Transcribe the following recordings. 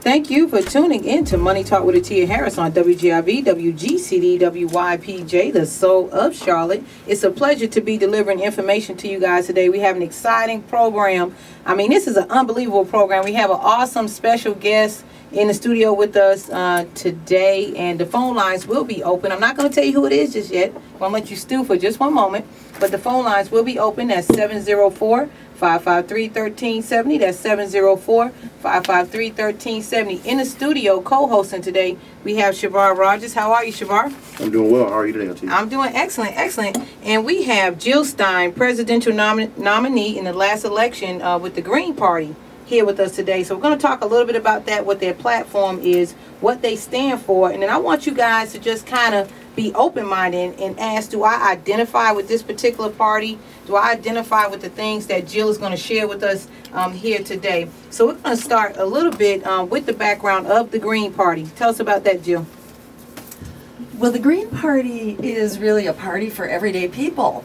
Thank you for tuning in to Money Talk with Atia Harris on WGIV, WGCD, WYPJ, the soul of Charlotte. It's a pleasure to be delivering information to you guys today. We have an exciting program. I mean, this is an unbelievable program. We have an awesome special guest in the studio with us today, and the phone lines will be open. I'm not going to tell you who it is just yet. I'm going to let you stew for just one moment, but the phone lines will be open at 704-553-1370. That's 704-553-1370. In the studio, co-hosting today, we have Shavar Rogers. How are you, Shavar? I'm doing well. How are you today, Atia? I'm doing excellent, excellent. And we have Jill Stein, presidential nominee in the last election with the Green Party, here with us today. So we're going to talk a little bit about that, what their platform is, what they stand for, and then I want you guys to just kind of be open-minded and ask, do I identify with this particular party? Do I identify with the things that Jill is going to share with us here today? So we're going to start a little bit with the background of the Green Party. Tell us about that, Jill. Well, the Green Party is really a party for everyday people.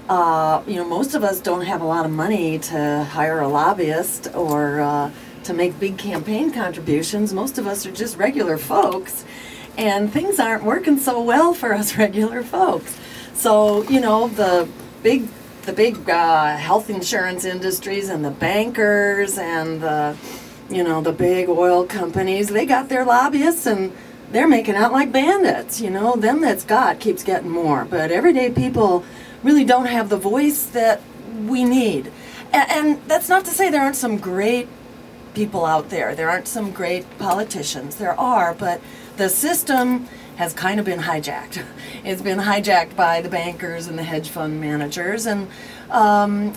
You know, most of us don't have a lot of money to hire a lobbyist or to make big campaign contributions. Most of us are just regular folks, and things aren't working so well for us regular folks. So, you know, the big health insurance industries and the bankers and the, you know, the big oil companies, they got their lobbyists and they're making out like bandits. You know, them that's got keeps getting more, but everyday people really don't have the voice that we need. And that's not to say there aren't some great people out there. There aren't some great politicians. There are, but the system has kind of been hijacked. It's been hijacked by the bankers and the hedge fund managers. And,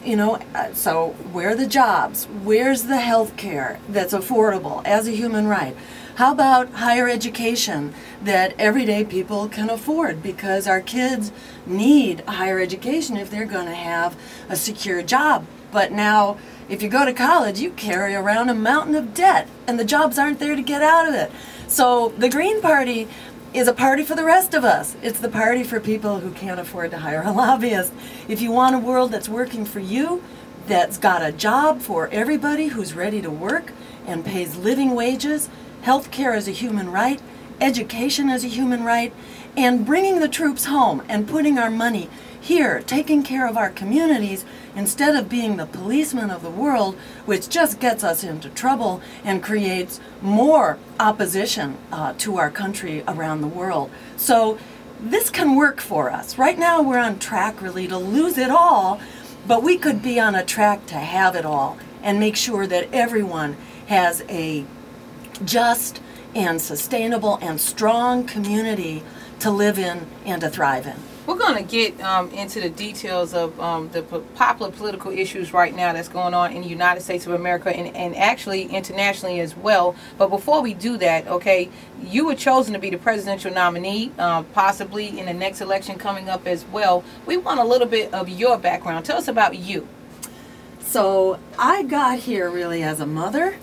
you know, so where are the jobs? Where's the health care that's affordable as a human right? How about higher education that everyday people can afford? Because our kids need higher education if they're going to have a secure job. But now, if you go to college, you carry around a mountain of debt, and the jobs aren't there to get out of it. So the Green Party is a party for the rest of us. It's the party for people who can't afford to hire a lobbyist. If you want a world that's working for you, that's got a job for everybody who's ready to work and pays living wages, health care is a human right, education is a human right, and bringing the troops home and putting our money here, taking care of our communities, instead of being the policemen of the world, which just gets us into trouble and creates more opposition to our country around the world. So this can work for us. Right now we're on track really to lose it all, but we could be on a track to have it all and make sure that everyone has a just and sustainable and strong community to live in and to thrive in. We're going to get into the details of the popular political issues right now that's going on in the United States of America and actually internationally as well. But before we do that, okay, you were chosen to be the presidential nominee, possibly in the next election coming up as well. We want a little bit of your background. Tell us about you. So I got here really as a mother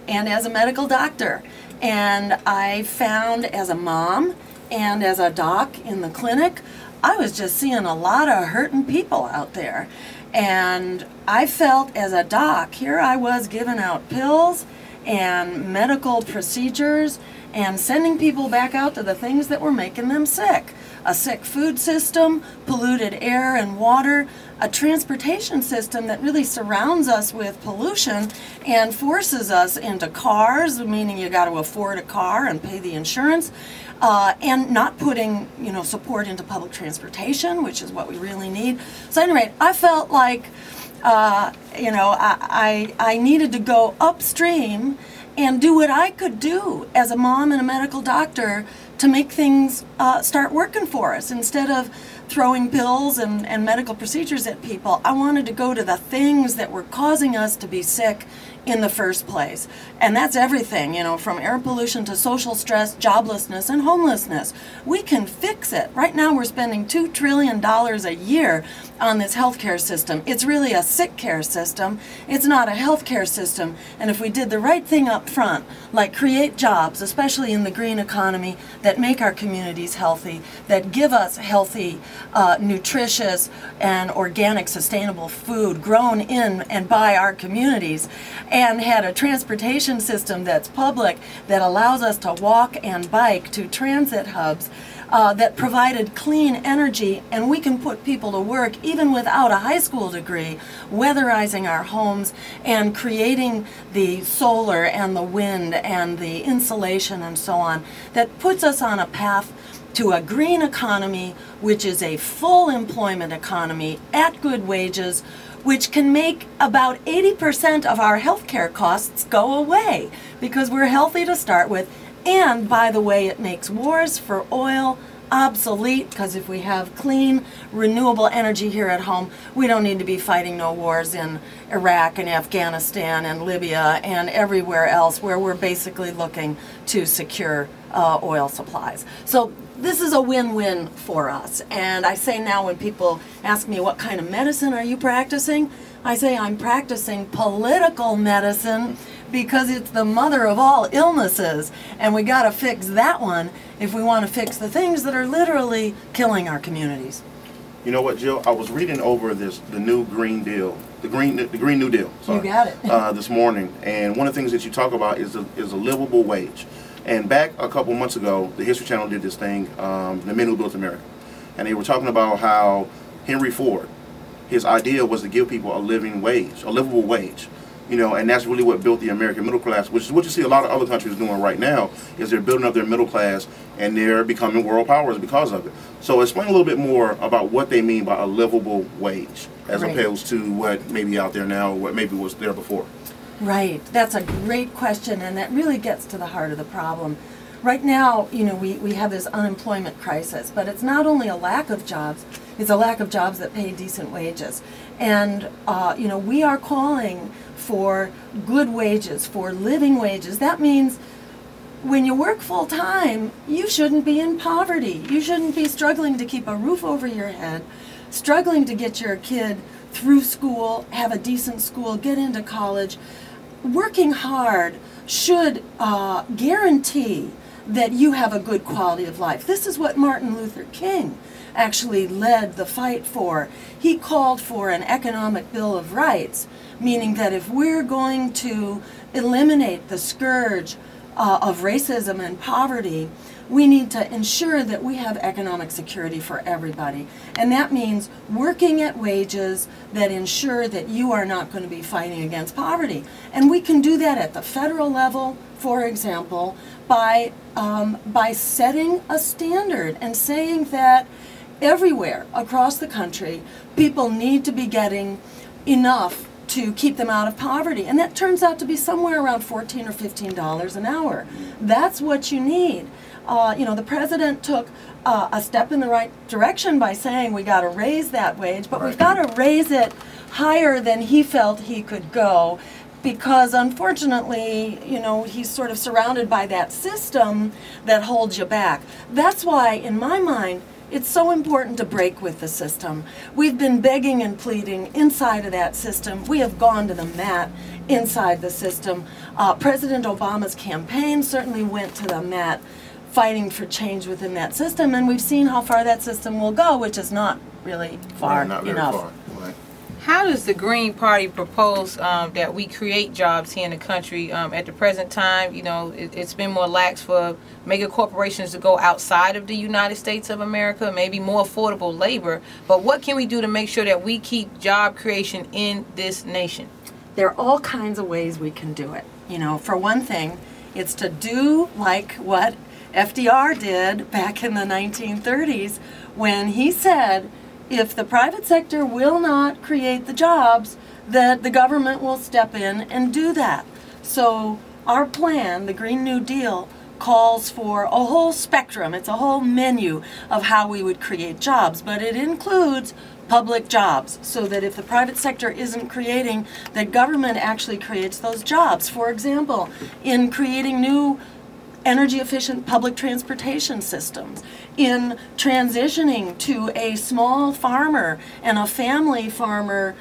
and as a medical doctor. And I found as a mom and as a doc in the clinic, I was just seeing a lot of hurting people out there. And I felt as a doc, here I was giving out pills and medical procedures and sending people back out to the things that were making them sick. A sick food system, polluted air and water, a transportation system that really surrounds us with pollution and forces us into cars, meaning you got to afford a car and pay the insurance, and not putting, you know, support into public transportation, which is what we really need. So anyway, I felt like, you know, I needed to go upstream and do what I could do as a mom and a medical doctor to make things start working for us. Instead of throwing pills and medical procedures at people, I wanted to go to the things that were causing us to be sick in the first place. And that's everything, you know, from air pollution to social stress, joblessness, and homelessness. We can fix it. Right now we're spending $2 trillion a year on this healthcare system. It's really a sick care system. It's not a healthcare system. And if we did the right thing up front, like create jobs, especially in the green economy, that make our communities healthy, that give us healthy nutritious and organic sustainable food grown in and by our communities, and had a transportation system that's public that allows us to walk and bike to transit hubs that provided clean energy, and we can put people to work even without a high school degree, weatherizing our homes and creating the solar and the wind and the insulation and so on, that puts us on a path to a green economy, which is a full employment economy at good wages, which can make about 80% of our healthcare costs go away because we're healthy to start with. And by the way, it makes wars for oil obsolete, because if we have clean, renewable energy here at home, we don't need to be fighting no wars in Iraq and Afghanistan and Libya and everywhere else where we're basically looking to secure oil supplies. So this is a win-win for us. And I say now when people ask me, what kind of medicine are you practicing? I say I'm practicing political medicine, because it's the mother of all illnesses, and we got to fix that one if we want to fix the things that are literally killing our communities. You know what, Jill? I was reading over the new Green Deal, the Green New Deal. Sorry, you got it. This morning, and one of the things that you talk about is a livable wage. And back a couple months ago, the History Channel did this thing, The Men Who Built America, and they were talking about how Henry Ford, his idea was to give people a living wage, a livable wage. You know, and that's really what built the American middle class, which is what you see a lot of other countries doing right now, is they're building up their middle class and they're becoming world powers because of it. So explain a little bit more about what they mean by a livable wage, as opposed to what may be out there now, what maybe was there before. Right. That's a great question, and that really gets to the heart of the problem. Right now, you know, we have this unemployment crisis, but it's not only a lack of jobs, it's a lack of jobs that pay decent wages. And, you know, we are calling for good wages, for living wages. That means when you work full time, you shouldn't be in poverty. You shouldn't be struggling to keep a roof over your head, struggling to get your kid through school, have a decent school, get into college. Working hard should guarantee that you have a good quality of life. This is what Martin Luther King actually led the fight for. He called for an economic bill of rights, meaning that if we're going to eliminate the scourge of racism and poverty, we need to ensure that we have economic security for everybody. And that means working at wages that ensure that you are not going to be fighting against poverty. And we can do that at the federal level, for example, by setting a standard and saying that everywhere across the country, people need to be getting enough to keep them out of poverty. And that turns out to be somewhere around $14 or $15 an hour. That's what you need. You know, the president took a step in the right direction by saying we got to raise that wage, but we've got to raise it higher than he felt he could go, because unfortunately, you know, he's sort of surrounded by that system that holds you back. That's why, in my mind, it's so important to break with the system. We've been begging and pleading inside of that system. We have gone to the mat inside the system. President Obama's campaign certainly went to the mat fighting for change within that system, and we've seen how far that system will go, which is not really far not very enough. Far. Right. How does the Green Party propose that we create jobs here in the country? At the present time, you know, it's been more lax for mega corporations to go outside of the United States of America, maybe more affordable labor. But what can we do to make sure that we keep job creation in this nation? There are all kinds of ways we can do it. You know, for one thing, it's to do like what FDR did back in the 1930s when he said, if the private sector will not create the jobs, that the government will step in and do that. So our plan, the Green New Deal, calls for a whole spectrum. It's a whole menu of how we would create jobs, but it includes public jobs, so that if the private sector isn't creating, the government actually creates those jobs. For example, in creating new energy efficient public transportation systems, in transitioning to a small farmer and a family farmer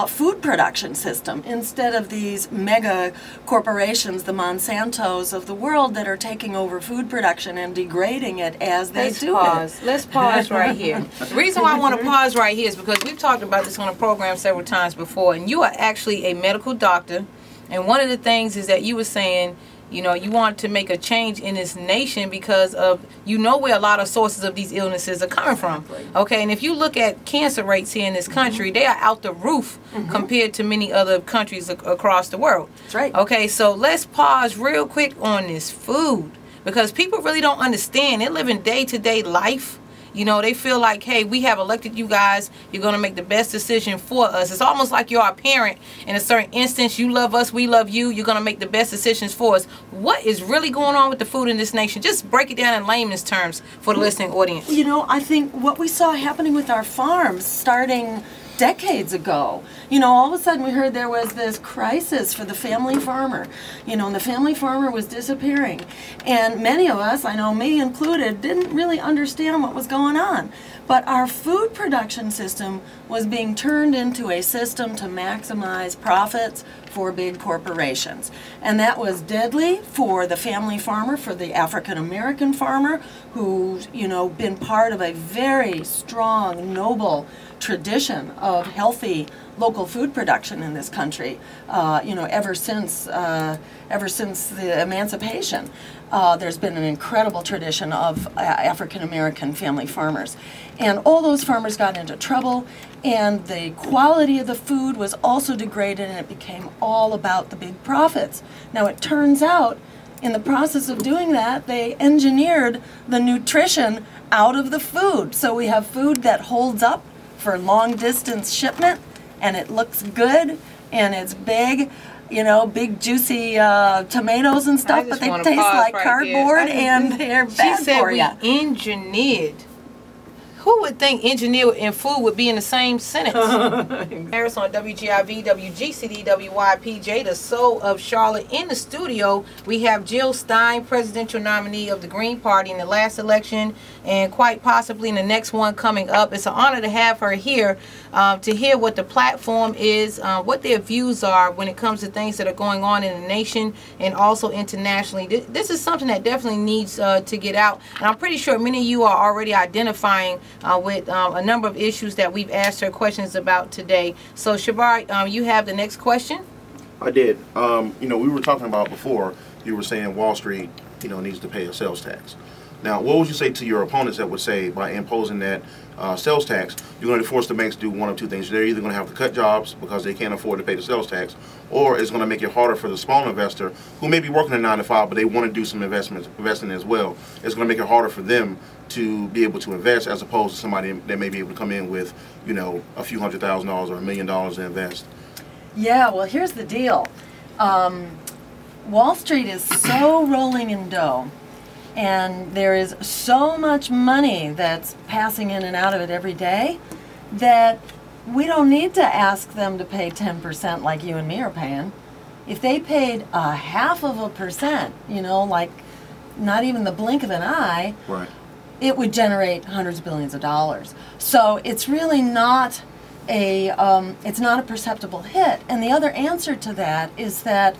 food production system instead of these mega corporations, the Monsantos of the world, that are taking over food production and degrading it as they do it. Let's pause right here. The reason why I want to pause right here is because we've talked about this on a program several times before, and you are actually a medical doctor, and one of the things is that you were saying, you know, you want to make a change in this nation because of, you know, where a lot of sources of these illnesses are coming from. Okay, and if you look at cancer rates here in this country, they are out the roof compared to many other countries across the world. That's right. Okay, so let's pause real quick on this food, because people really don't understand. They're living day-to-day life. You know, they feel like, hey, we have elected you guys. You're going to make the best decision for us. It's almost like you're our parent in a certain instance. You love us. We love you. You're going to make the best decisions for us. What is really going on with the food in this nation? Just break it down in layman's terms for the listening audience. You know, I think what we saw happening with our farms starting decades ago, you know, all of a sudden we heard there was this crisis for the family farmer, you know, and the family farmer was disappearing. And many of us, I know me included, didn't really understand what was going on. But our food production system was being turned into a system to maximize profits for big corporations. And that was deadly for the family farmer, for the African American farmer, who's, you know, been part of a very strong, noble tradition of healthy local food production in this country, you know, ever since the emancipation. There's been an incredible tradition of African American family farmers. And all those farmers got into trouble, and the quality of the food was also degraded, and it became all about the big profits. Now it turns out, in the process of doing that, they engineered the nutrition out of the food. So we have food that holds up for long distance shipment, and it looks good, and it's big, you know, big juicy tomatoes and stuff, but they taste like cardboard and they're bad for you. She said we engineered. Who would think engineer and food would be in the same sentence? Harris on WGIV, WGCD, WYPJ, the soul of Charlotte. In the studio, we have Jill Stein, presidential nominee of the Green Party in the last election, and quite possibly in the next one coming up. It's an honor to have her here to hear what the platform is, what their views are when it comes to things that are going on in the nation and also internationally. This is something that definitely needs to get out, and I'm pretty sure many of you are already identifying with a number of issues that we've asked her questions about today. So, Shabar, you have the next question? I did. You know, we were talking about before, you were saying Wall Street, you know, needs to pay a sales tax. Now, what would you say to your opponents that would say by imposing that sales tax, you're going to force the banks to do one of two things? They're either going to have to cut jobs because they can't afford to pay the sales tax, or it's going to make it harder for the small investor who may be working a 9-to-5, but they want to do some investing as well. It's going to make it harder for them to be able to invest, as opposed to somebody that may be able to come in with, you know, a few $100,000 or $1 million to invest. Yeah, well, here's the deal. Wall Street is so rolling in dough, and there is so much money that's passing in and out of it every day that we don't need to ask them to pay 10% like you and me are paying. If they paid 0.5%, you know, like not even the blink of an eye, right, it would generate hundreds of billions of dollars. So it's really not it's not a perceptible hit. And the other answer to that is that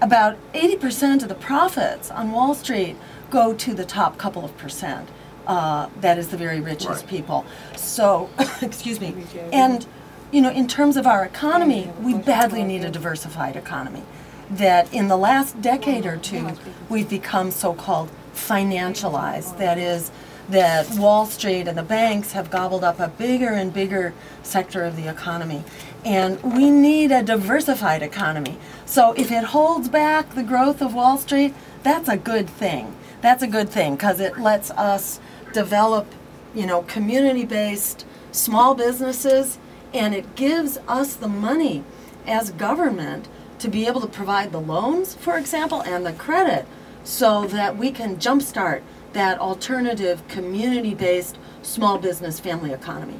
about 80% of the profits on Wall Street go to the top couple of percent. That is the very richest people. So, excuse me. And, you know, in terms of our economy, we badly need a diversified economy. That in the last decade or two, we've become so-called financialized. That is, that Wall Street and the banks have gobbled up a bigger and bigger sector of the economy. And we need a diversified economy. So if it holds back the growth of Wall Street, that's a good thing. That's a good thing, because it lets us develop, you know, community-based small businesses, and it gives us the money as government to be able to provide the loans, for example, and the credit, so that we can jumpstart that alternative community-based small business family economy.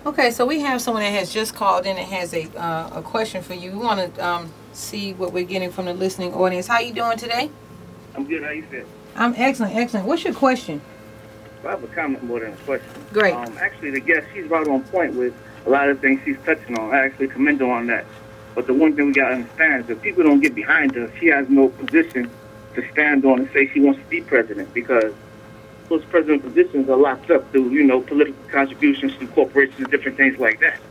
Okay, so we have someone that has just called in and has a question for you. We want to see what we're getting from the listening audience. How you doing today? I'm good. How you feel? I'm excellent, excellent. What's your question? I have a comment more than a question. Great. Actually, the guest, she's right on point with a lot of things she's touching on. I actually commend her on that. But the one thing we got to understand is if people don't get behind her, she has no position to stand on and say she wants to be president, because those president positions are locked up through, political contributions through corporations, different things like that.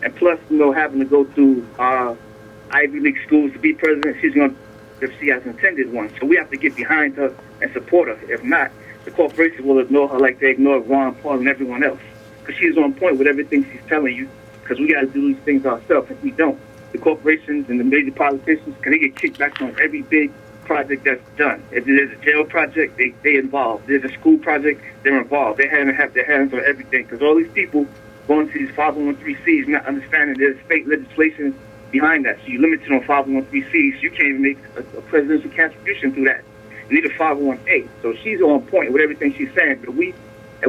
And plus, having to go through Ivy League schools to be president, she's going to, if she has intended one. So we have to get behind her and support her. If not, the corporations will ignore her like they ignore Ron Paul and everyone else. Because she's on point with everything she's telling you, because we got to do these things ourselves. If we don't, the corporations and the major politicians, can they get kicked back on every big project that's done? If there's a jail project, they involved. There's a school project, they're involved. They have their hands on everything, because all these people going to these 501(c)(3)s, not understanding there's state legislation behind that. So you're limited on 501(c)(3)s. You can't even make a presidential contribution through that. You need a 501(a). So she's on point with everything she's saying. But if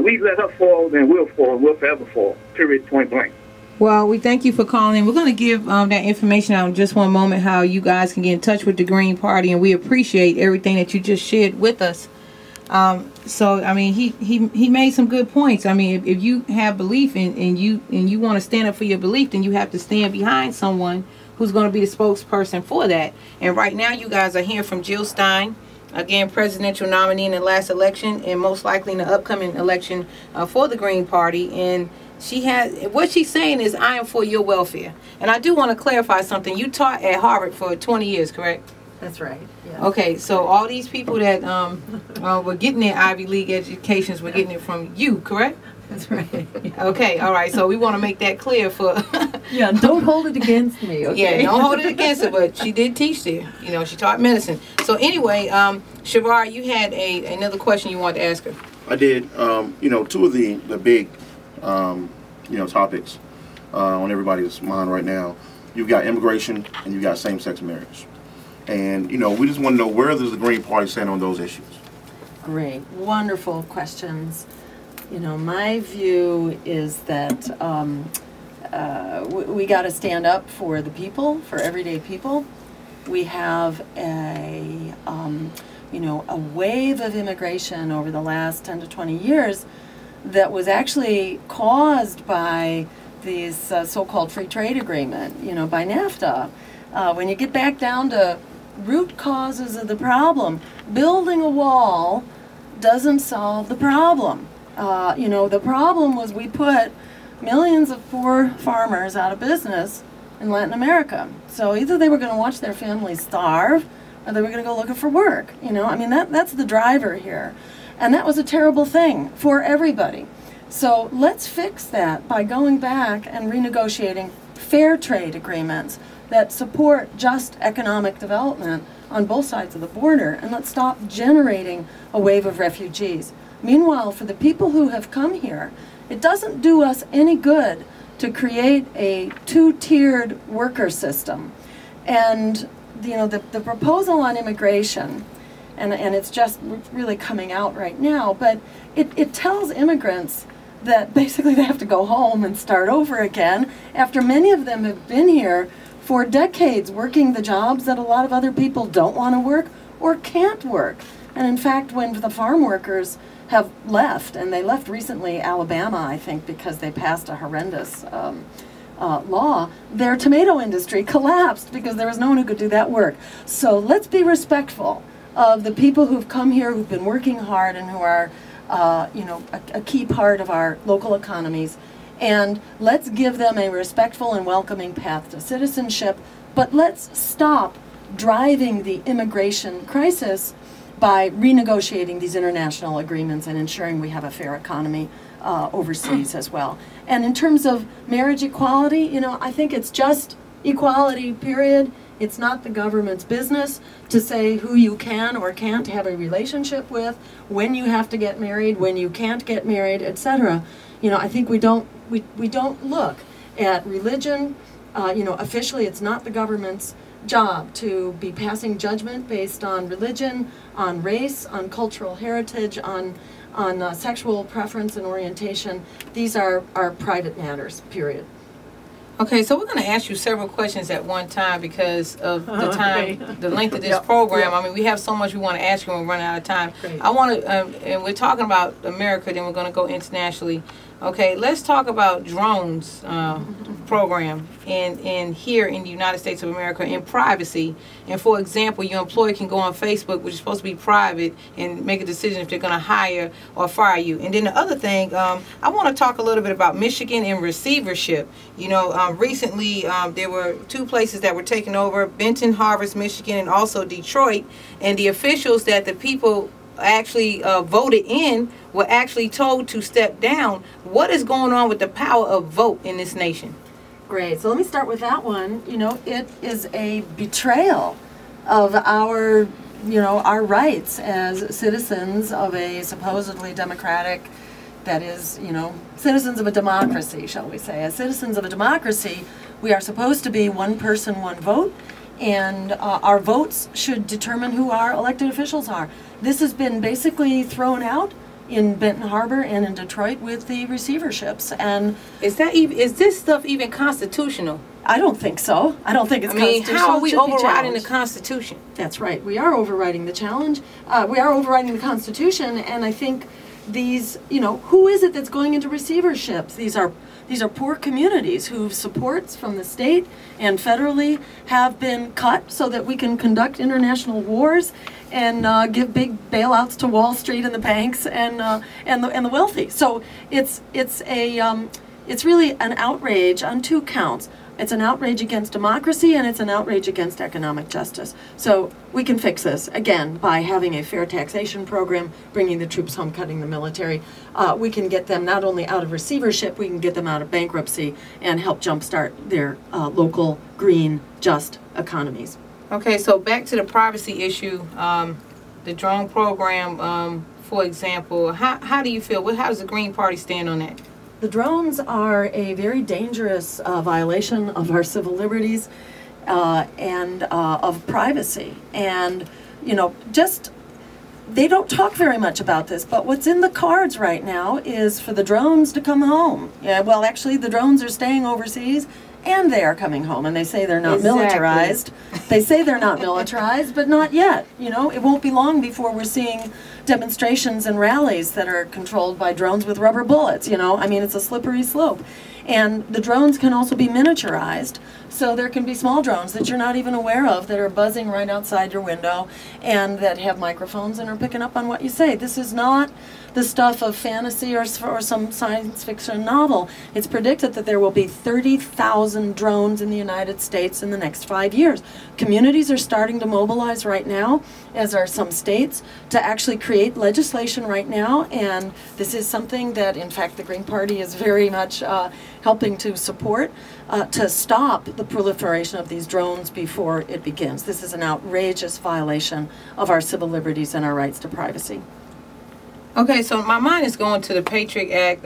we let her fall, then we'll fall, and we'll forever fall. Period, point blank. Well, we thank you for calling. We're going to give that information out in just one moment, how you guys can get in touch with the Green Party, and we appreciate everything that you just shared with us. So, I mean, he made some good points. I mean, if you have belief and you want to stand up for your belief, then you have to stand behind someone who's going to be the spokesperson for that. And right now, you guys are hearing from Jill Stein, again, presidential nominee in the last election, and most likely in the upcoming election for the Green Party. And what she's saying is, I am for your welfare. And I do want to clarify something. You taught at Harvard for 20 years, correct? That's right. Yeah. Okay, so all these people that were getting their Ivy League educations were getting it from you, correct? That's right. Okay, all right. So we want to make that clear for. Yeah, don't hold it against me. Okay. Yeah, don't hold it against her. But she did teach there. She taught medicine. So anyway, Shavar, you had another question you wanted to ask her. I did. Two of the big, topics on everybody's mind right now. You've got immigration and you've got same-sex marriage. And, we just want to know, where does the Green Party stand on those issues? Great. Wonderful questions. My view is that we got to stand up for the people, for everyday people. We have a wave of immigration over the last 10 to 20 years that was actually caused by these so-called free trade agreement, by NAFTA. When you get back down to root causes of the problem, building a wall doesn't solve the problem. The problem was we put millions of poor farmers out of business in Latin America. So either they were going to watch their families starve, or they were going to go looking for work. That's the driver here. And that was a terrible thing for everybody. So let's fix that by going back and renegotiating fair trade agreements that support just economic development on both sides of the border, and let's stop generating a wave of refugees. Meanwhile, for the people who have come here, it doesn't do us any good to create a two-tiered worker system. And the proposal on immigration, and it's just really coming out right now, but it tells immigrants that basically they have to go home and start over again after many of them have been here for decades working the jobs that a lot of other people don't want to work or can't work. And in fact, when the farm workers have left, and they left recently Alabama, I think, because they passed a horrendous law, their tomato industry collapsed because there was no one who could do that work. So let's be respectful of the people who've come here, who've been working hard, and who are a key part of our local economies. And let's give them a respectful and welcoming path to citizenship, but let's stop driving the immigration crisis by renegotiating these international agreements and ensuring we have a fair economy overseas as well. And in terms of marriage equality, I think it's just equality, period. It's not the government's business to say who you can or can't have a relationship with, when you have to get married, when you can't get married, etc. I think we don't look at religion. Officially, it's not the government's job to be passing judgment based on religion, on race, on cultural heritage, on sexual preference and orientation. These are private matters, period. Okay, so we're going to ask you several questions at one time because of the time, Okay. the length of this Yep. program. Yep. I mean, we have so much we want to ask you and we're running out of time. Great. I want to, and we're talking about America, then we're going to go internationally. Okay, let's talk about drones program in here in the United States of America in privacy. And for example, your employee can go on Facebook, which is supposed to be private, and make a decision if they're going to hire or fire you. And then the other thing, I want to talk a little bit about Michigan and receivership. You know, recently there were 2 places that were taken over, Benton Harbor, Michigan, and also Detroit. And the officials that the people actually voted in were actually told to step down. What is going on with the power of vote in this nation? Great. So let me start with that one. You know, it is a betrayal of our, our rights as citizens of a supposedly democratic, that is, citizens of a democracy, shall we say. As citizens of a democracy, we are supposed to be one person, one vote, and our votes should determine who our elected officials are. This has been basically thrown out in Benton Harbor and in Detroit with the receiverships. And is this stuff even constitutional? I don't think so. I don't think it's constitutional. How are we It should be overriding the challenged. Constitution? That's right. We are overriding the challenge. We are overriding the Constitution, and I think these, who is it that's going into receiverships? These are poor communities whose supports from the state and federally have been cut so that we can conduct international wars and give big bailouts to Wall Street and the banks and the wealthy. So it's really an outrage on 2 counts. It's an outrage against democracy, and it's an outrage against economic justice. So we can fix this, again, by having a fair taxation program, bringing the troops home, cutting the military. We can get them not only out of receivership, we can get them out of bankruptcy and help jumpstart their local, green, just economies. Okay, so back to the privacy issue, the drone program, for example, how do you feel? How does the Green Party stand on that? The drones are a very dangerous violation of our civil liberties and of privacy. And, they don't talk very much about this, but what's in the cards right now is for the drones to come home. Yeah, well, actually, the drones are staying overseas, and they are coming home, and they say they're not militarized. They say they're not militarized, but not yet. It won't be long before we're seeing demonstrations and rallies that are controlled by drones with rubber bullets. It's a slippery slope. And the drones can also be miniaturized, so there can be small drones that you're not even aware of that are buzzing right outside your window and that have microphones and are picking up on what you say. This is not the stuff of fantasy or some science fiction novel. It's predicted that there will be 30,000 drones in the United States in the next 5 years. Communities are starting to mobilize right now, as are some states, to actually create legislation right now, and this is something that, in fact, the Green Party is very much helping to support, to stop the proliferation of these drones before it begins. This is an outrageous violation of our civil liberties and our rights to privacy. Okay, so my mind is going to the Patriot Act.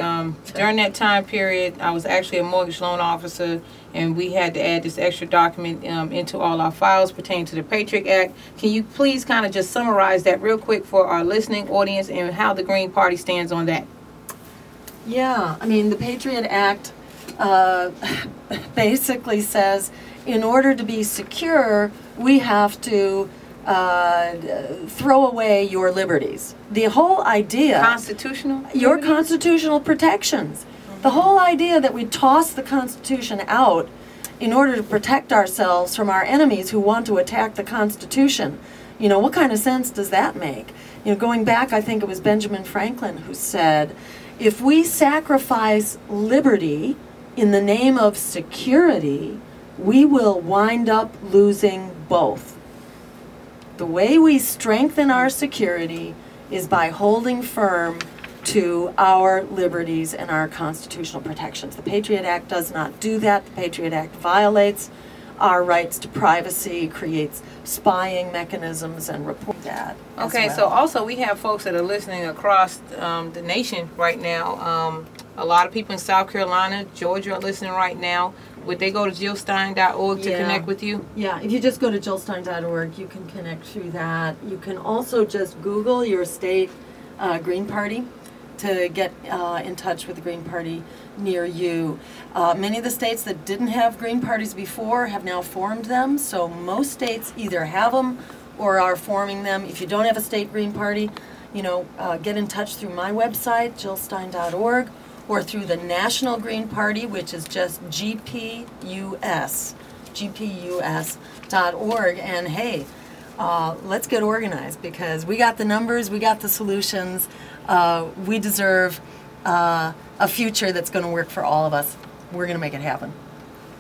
During that time period, I was actually a mortgage loan officer, and we had to add this extra document into all our files pertaining to the Patriot Act. Can you please kind of just summarize that real quick for our listening audience and how the Green Party stands on that? Yeah, the Patriot Act basically says in order to be secure, we have to throw away your liberties. The whole idea... Constitutional? Your constitutional protections. Mm-hmm. The whole idea that we toss the Constitution out in order to protect ourselves from our enemies who want to attack the Constitution. What kind of sense does that make? Going back, I think it was Benjamin Franklin who said, if we sacrifice liberty in the name of security, we will wind up losing both. The way we strengthen our security is by holding firm to our liberties and our constitutional protections. The Patriot Act does not do that. The Patriot Act violates our rights to privacy, creates spying mechanisms, and report that. Okay, so also we have folks that are listening across the nation right now. A lot of people in South Carolina, Georgia are listening right now. Would they go to jillstein.org to connect with you? Yeah, if you just go to jillstein.org, you can connect through that. You can also just Google your state Green Party, to get in touch with the Green Party near you. Many of the states that didn't have Green Parties before have now formed them, so most states either have them or are forming them. If you don't have a state Green Party, get in touch through my website, jillstein.org, or through the National Green Party, which is just gpus.org. And hey, let's get organized, because we got the numbers, we got the solutions. We deserve a future that's going to work for all of us. We're going to make it happen.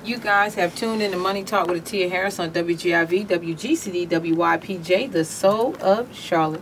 You guys have tuned in to Money Talk with Atia Harris on WGIV, WGCD, WYPJ, the soul of Charlotte.